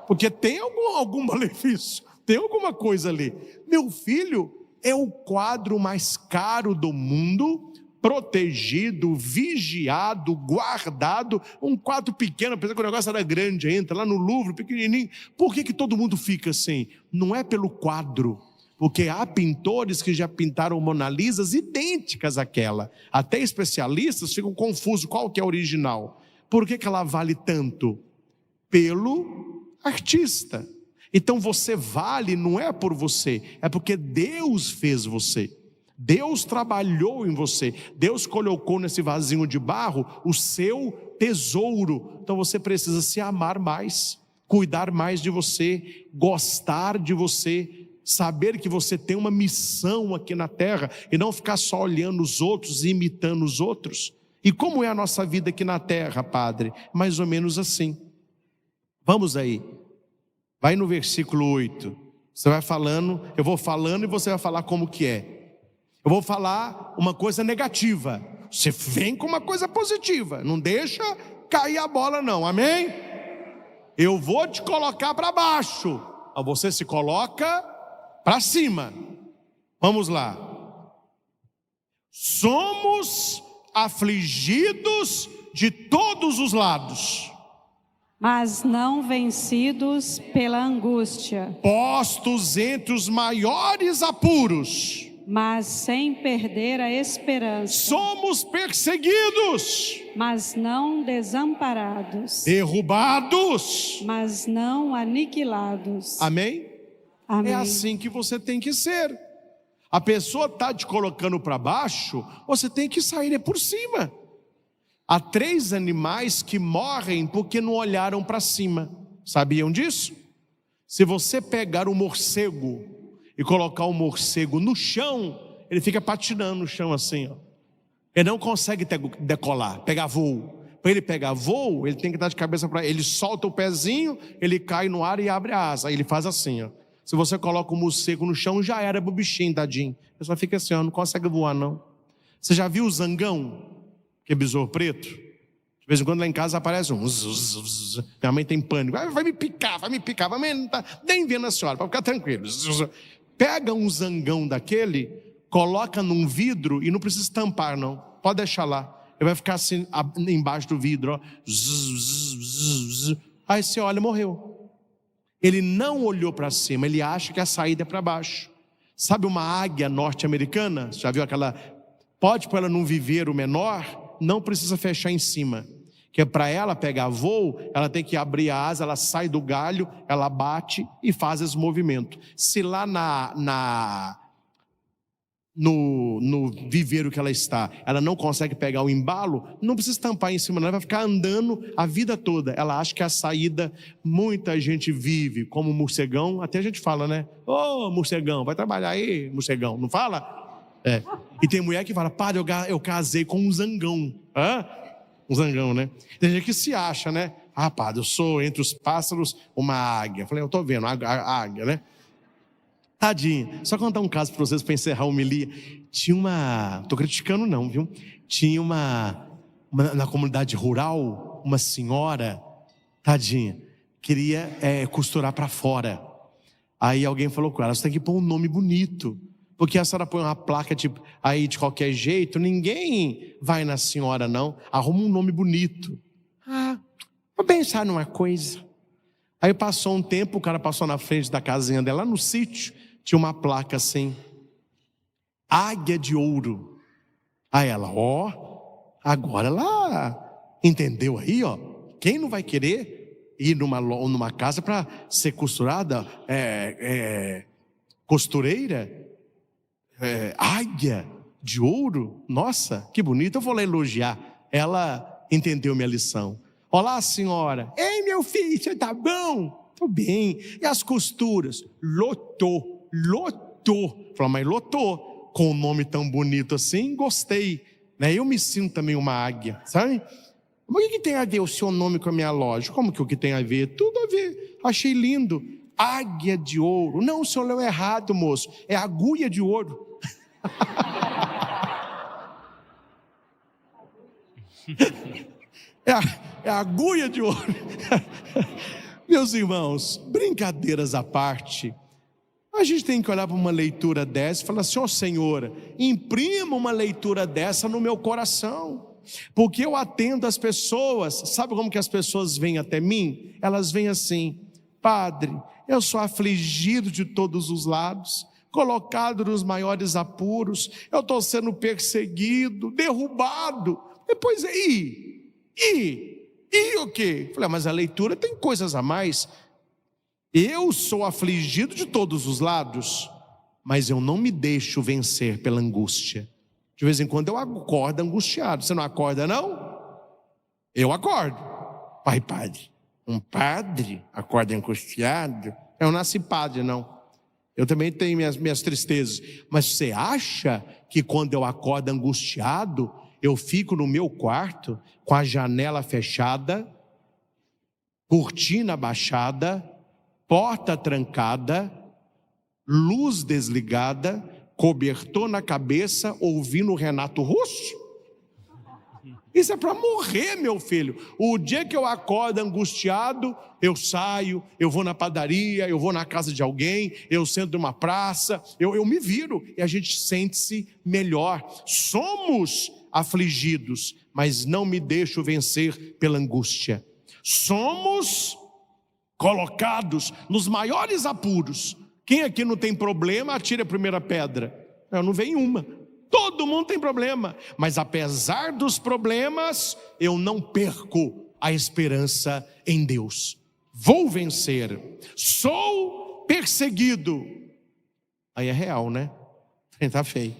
Speaker 1: Porque tem algum malefício, tem alguma coisa ali. Meu filho é o quadro mais caro do mundo, protegido, vigiado, guardado, um quadro pequeno, apesar que o negócio era grande, entra lá no Louvre, pequenininho. Por que todo mundo fica assim? Não é pelo quadro, porque há pintores que já pintaram Mona Lisas idênticas àquela. Até especialistas ficam confusos qual que é a original. Por que ela vale tanto? Pelo artista. Então você vale não é por você, é porque Deus fez você. Deus trabalhou em você, Deus colocou nesse vasinho de barro o seu tesouro. Então você precisa se amar mais, cuidar mais de você, gostar de você, saber que você tem uma missão aqui na terra e não ficar só olhando os outros e imitando os outros. E como é a nossa vida aqui na terra, padre? Mais ou menos assim. Vamos aí, vai no versículo 8, você vai falando, eu vou falando e você vai falar como que é. Eu vou falar uma coisa negativa, você vem com uma coisa positiva, não deixa cair a bola não, amém? Eu vou te colocar para baixo, você se coloca para cima. Vamos lá. Somos afligidos de todos os lados,
Speaker 2: mas não vencidos pela angústia,
Speaker 1: postos entre os maiores apuros,
Speaker 2: mas sem perder a esperança.
Speaker 1: Somos perseguidos,
Speaker 2: mas não desamparados.
Speaker 1: Derrubados,
Speaker 2: mas não aniquilados.
Speaker 1: Amém?
Speaker 2: Amém.
Speaker 1: É assim que você tem que ser. A pessoa está te colocando para baixo, você tem que sair por cima. Há 3 animais que morrem porque não olharam para cima. Sabiam disso? Se você pegar um morcego e colocar o morcego no chão, ele fica patinando no chão assim, ó. Ele não consegue decolar, pegar voo. Para ele pegar voo, ele tem que dar de cabeça para ele. Solta o pezinho, ele cai no ar e abre a asa. Aí ele faz assim, ó. Se você coloca o morcego no chão, já era pro bichinho, tadinho. Ele só fica assim, ó, não consegue voar não. Você já viu o zangão, que é besouro preto? De vez em quando lá em casa aparece um minha mãe tem pânico, vai me picar, a mãe não tá nem vendo a senhora, para ficar tranquilo. Pega um zangão daquele, coloca num vidro e não precisa tampar não, pode deixar lá. Ele vai ficar assim embaixo do vidro, ó. Aí você olha, morreu. Ele não olhou para cima, ele acha que a saída é para baixo. Sabe uma águia norte-americana? Já viu aquela? Pode para ela não viver o menor, não precisa fechar em cima. Que é para ela pegar voo, ela tem que abrir a asa, ela sai do galho, ela bate e faz esse movimento. Se lá no viveiro que ela está, ela não consegue pegar o embalo, não precisa tampar em cima, não, ela vai ficar andando a vida toda. Ela acha que a saída, muita gente vive como morcegão, até a gente fala, né? Ô, morcegão, vai trabalhar aí, morcegão, não fala? É. E tem mulher que fala, padre, eu casei com um zangão. Hã? Um zangão, né? Tem gente que se acha, né? Ah, padre, eu sou entre os pássaros uma águia. Eu falei, eu tô vendo, a águia, né? Tadinho. Só contar um caso para vocês para encerrar a homilia. Tinha uma, tô criticando não, viu? Tinha uma na comunidade rural, uma senhora, tadinha, queria costurar para fora. Aí alguém falou com ela, você tem que pôr um nome bonito. Porque a senhora põe uma placa tipo, aí de qualquer jeito, ninguém vai na senhora não, arruma um nome bonito. Ah, vou pensar numa coisa. Aí passou um tempo, o cara passou na frente da casinha dela, lá no sítio, tinha uma placa assim, Águia de Ouro. Aí ela, agora ela entendeu aí, quem não vai querer ir numa casa para ser costurada, costureira? Águia de ouro, nossa, que bonito, eu vou lá elogiar. Ela entendeu minha lição. Olá, senhora. Ei, meu filho, você tá bom? Tô bem. E as costuras? Lotou. Falei, mas lotou, com um nome tão bonito assim, gostei, né? Eu me sinto também uma águia, sabe? Mas o que tem a ver o seu nome com a minha loja? Como que o que tem a ver? Tudo a ver, achei lindo. Águia de Ouro. Não, o senhor leu errado, moço, é agulha de ouro. É agulha de ouro. Meus irmãos, brincadeiras à parte, a gente tem que olhar para uma leitura dessa e falar assim, Senhor, imprima uma leitura dessa no meu coração, porque eu atendo as pessoas. Sabe como que as pessoas vêm até mim? Elas vêm assim, padre, eu sou afligido de todos os lados, colocado nos maiores apuros, eu estou sendo perseguido, derrubado. Depois, e o quê? Falei, mas a leitura tem coisas a mais. Eu sou afligido de todos os lados, mas eu não me deixo vencer pela angústia. De vez em quando eu acordo angustiado. Você não acorda não? Eu acordo. Pai, padre, um padre acorda angustiado? Eu não nasci padre não. Eu também tenho minhas tristezas. Mas você acha que quando eu acordo angustiado, eu fico no meu quarto com a janela fechada, cortina baixada, porta trancada, luz desligada, cobertor na cabeça, ouvindo o Renato Russo? Isso é para morrer, meu filho. O dia que eu acordo angustiado, eu saio, eu vou na padaria, eu vou na casa de alguém, eu sento numa praça, eu me viro e a gente sente-se melhor. Somos afligidos, mas não me deixo vencer pela angústia. Somos colocados nos maiores apuros. Quem aqui não tem problema, atire a primeira pedra. Eu não venho uma. Todo mundo tem problema, mas apesar dos problemas, eu não perco a esperança em Deus. Vou vencer. Sou perseguido. Aí é real, né? Tá feio.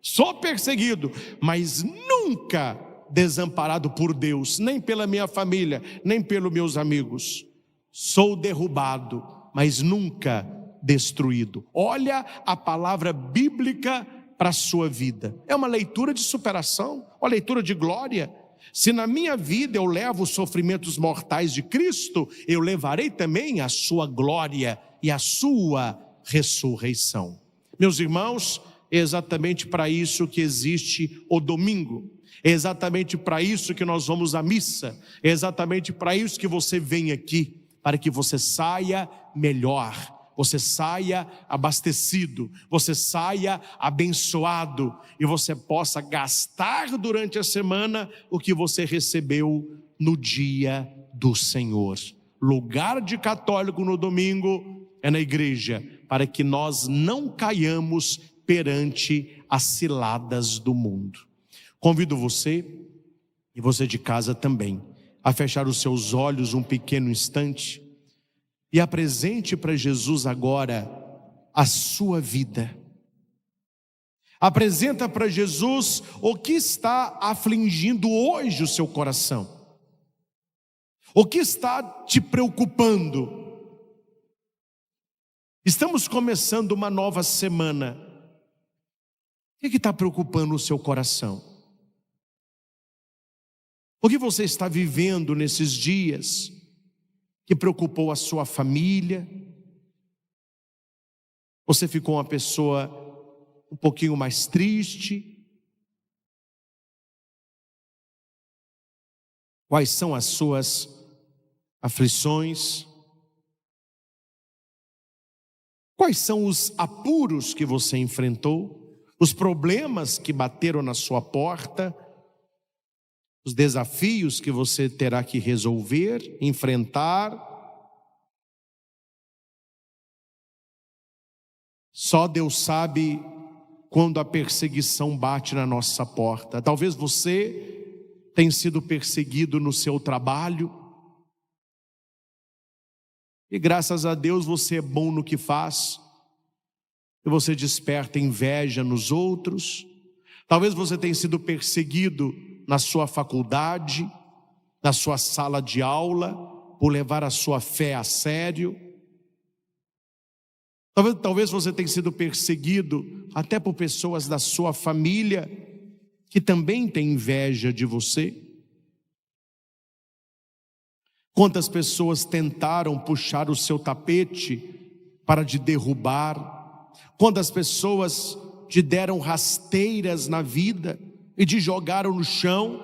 Speaker 1: Sou perseguido, mas nunca desamparado por Deus, nem pela minha família, nem pelos meus amigos. Sou derrubado, mas nunca destruído. Olha a palavra bíblica para a sua vida. É uma leitura de superação, uma leitura de glória. Se na minha vida eu levo os sofrimentos mortais de Cristo, eu levarei também a sua glória e a sua ressurreição. Meus irmãos, é exatamente para isso que existe o domingo. É exatamente para isso que nós vamos à missa. É exatamente para isso que você vem aqui, para que você saia melhor, você saia abastecido, você saia abençoado e você possa gastar durante a semana o que você recebeu no dia do Senhor. Lugar de católico no domingo é na igreja, para que nós não caiamos perante as ciladas do mundo. Convido você, e você de casa também, a fechar os seus olhos um pequeno instante e apresente para Jesus agora a sua vida. Apresenta para Jesus o que está afligindo hoje o seu coração. O que está te preocupando? Estamos começando uma nova semana. O que está preocupando o seu coração? O que você está vivendo nesses dias que preocupou a sua família? Você ficou uma pessoa um pouquinho mais triste? Quais são as suas aflições? Quais são os apuros que você enfrentou? Os problemas que bateram na sua porta? Os desafios que você terá que resolver, enfrentar? Só Deus sabe quando a perseguição bate na nossa porta. Talvez você tenha sido perseguido no seu trabalho, e graças a Deus você é bom no que faz, e você desperta inveja nos outros. Talvez você tenha sido perseguido na sua faculdade, na sua sala de aula, por levar a sua fé a sério. Talvez você tenha sido perseguido até por pessoas da sua família que também têm inveja de você. Quantas pessoas tentaram puxar o seu tapete para te derrubar? Quantas pessoas te deram rasteiras na vida e te jogaram no chão?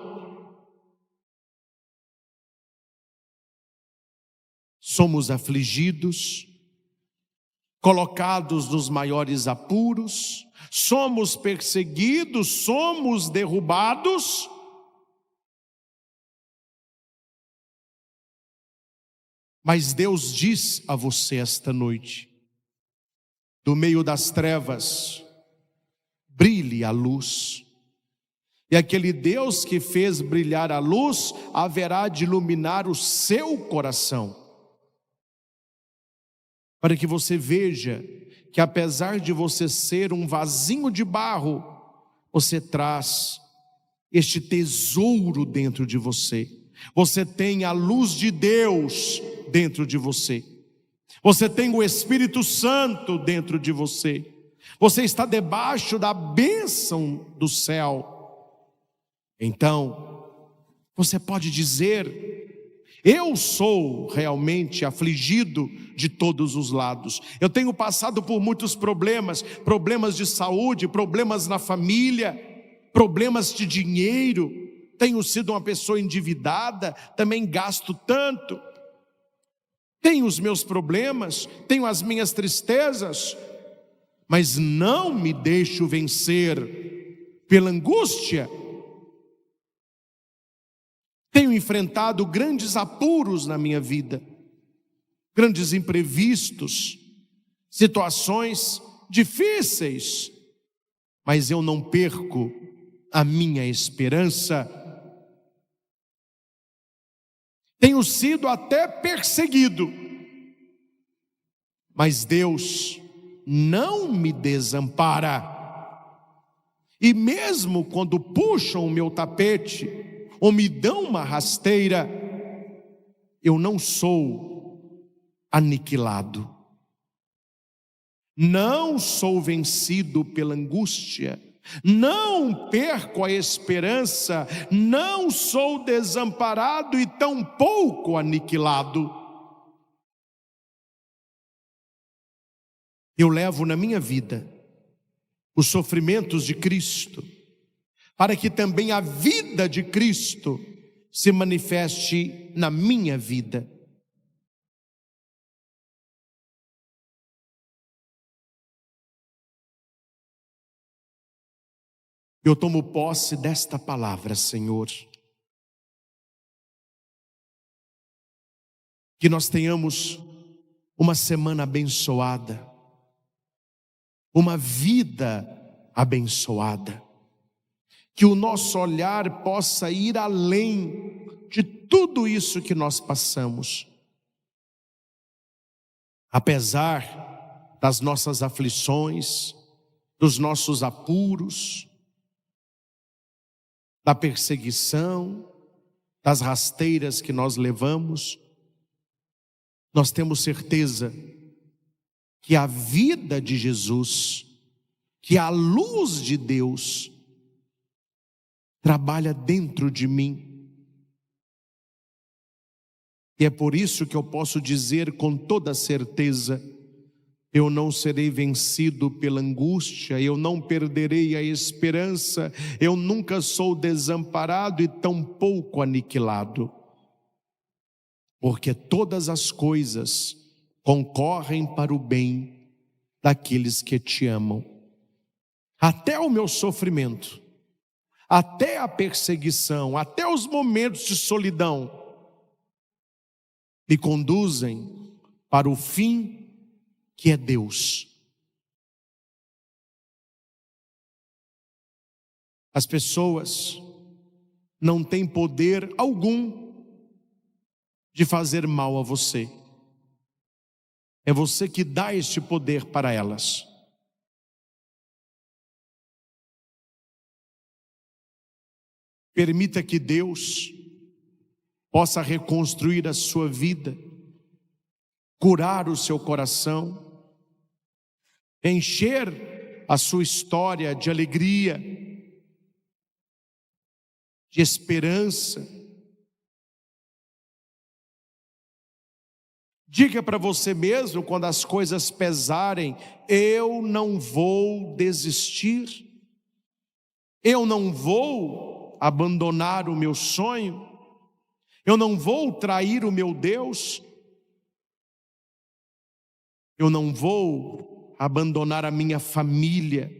Speaker 1: Somos afligidos, colocados nos maiores apuros, somos perseguidos, somos derrubados. Mas Deus diz a você esta noite: do meio das trevas brilhe a luz. E aquele Deus que fez brilhar a luz haverá de iluminar o seu coração, para que você veja que apesar de você ser um vasinho de barro, você traz este tesouro dentro de você. Você tem a luz de Deus dentro de você. Você tem o Espírito Santo dentro de você. Você está debaixo da bênção do céu. Então, você pode dizer: eu sou realmente afligido de todos os lados. Eu tenho passado por muitos problemas, problemas de saúde, problemas na família, problemas de dinheiro. Tenho sido uma pessoa endividada, também gasto tanto. Tenho os meus problemas, tenho as minhas tristezas, mas não me deixo vencer pela angústia. Tenho enfrentado grandes apuros na minha vida, grandes imprevistos, situações difíceis, mas eu não perco a minha esperança. Tenho sido até perseguido, mas Deus não me desampara. E mesmo quando puxam o meu tapete ou me dão uma rasteira, eu não sou aniquilado. Não sou vencido pela angústia. Não perco a esperança. Não sou desamparado e tampouco aniquilado. Eu levo na minha vida os sofrimentos de Cristo, para que também a vida de Cristo se manifeste na minha vida. Eu tomo posse desta palavra, Senhor. Que nós tenhamos uma semana abençoada, uma vida abençoada. Que o nosso olhar possa ir além de tudo isso que nós passamos. Apesar das nossas aflições, dos nossos apuros, da perseguição, das rasteiras que nós levamos, nós temos certeza que a vida de Jesus, que a luz de Deus trabalha dentro de mim. E é por isso que eu posso dizer com toda certeza: eu não serei vencido pela angústia, eu não perderei a esperança, eu nunca sou desamparado e tampouco aniquilado. Porque todas as coisas concorrem para o bem daqueles que te amam. Até o meu sofrimento, até a perseguição, até os momentos de solidão, me conduzem para o fim que é Deus. As pessoas não têm poder algum de fazer mal a você. É você que dá este poder para elas. Permita que Deus possa reconstruir a sua vida, curar o seu coração, encher a sua história de alegria, de esperança. Diga para você mesmo, quando as coisas pesarem: eu não vou desistir, eu não vou abandonar o meu sonho, eu não vou trair o meu Deus, eu não vou abandonar a minha família,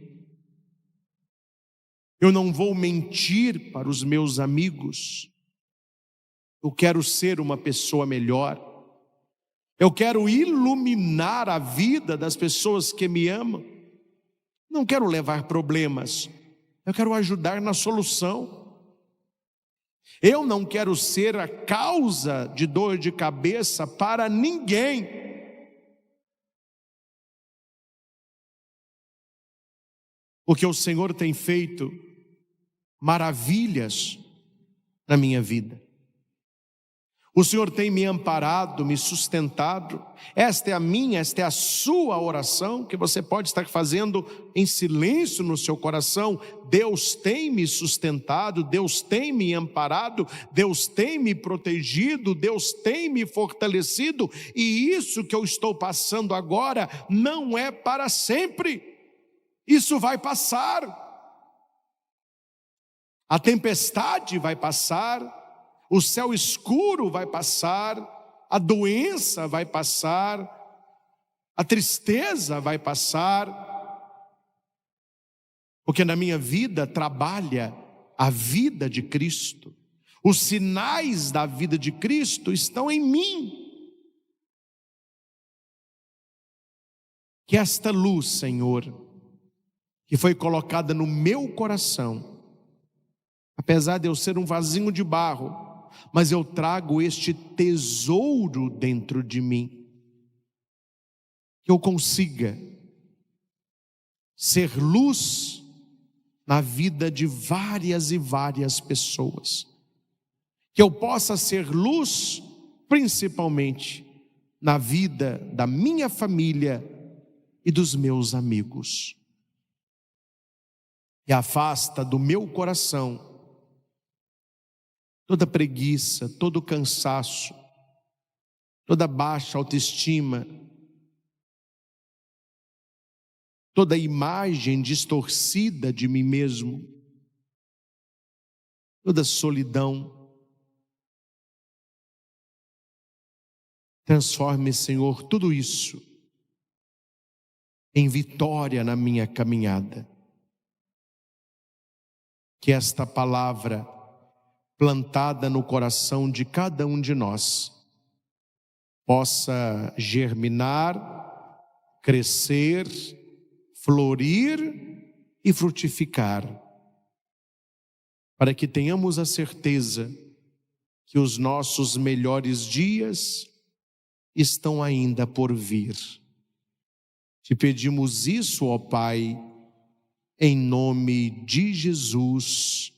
Speaker 1: eu não vou mentir para os meus amigos, eu quero ser uma pessoa melhor. Eu quero iluminar a vida das pessoas que me amam. Não quero levar problemas, eu quero ajudar na solução. Eu não quero ser a causa de dor de cabeça para ninguém. Porque o Senhor tem feito maravilhas na minha vida. O Senhor tem me amparado, me sustentado. Esta é a minha, esta é a sua oração, que você pode estar fazendo em silêncio no seu coração. Deus tem me sustentado, Deus tem me amparado, Deus tem me protegido, Deus tem me fortalecido. E isso que eu estou passando agora não é para sempre. Isso vai passar. A tempestade vai passar. O céu escuro vai passar, a doença vai passar, a tristeza vai passar, porque na minha vida trabalha a vida de Cristo. Os sinais da vida de Cristo estão em mim. Que esta luz, Senhor, que foi colocada no meu coração, apesar de eu ser um vasinho de barro, mas eu trago este tesouro dentro de mim, que eu consiga ser luz na vida de várias e várias pessoas, que eu possa ser luz principalmente na vida da minha família e dos meus amigos, e afasta do meu coração toda preguiça, todo cansaço, toda baixa autoestima, toda imagem distorcida de mim mesmo. toda solidão. Transforme, Senhor, tudo isso em vitória na minha caminhada. Que esta palavra, plantada no coração de cada um de nós, possa germinar, crescer, florir e frutificar, para que tenhamos a certeza que os nossos melhores dias estão ainda por vir. Te pedimos isso, ó Pai, em nome de Jesus.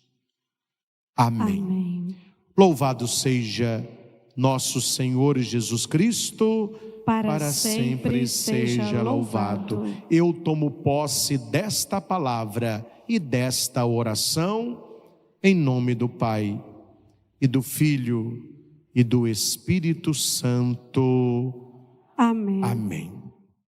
Speaker 1: Amém.
Speaker 2: Amém.
Speaker 1: Louvado seja nosso Senhor Jesus Cristo, para sempre seja louvado. Eu tomo posse desta palavra e desta oração, em nome do Pai, e do Filho, e do Espírito Santo.
Speaker 2: Amém.
Speaker 1: Amém.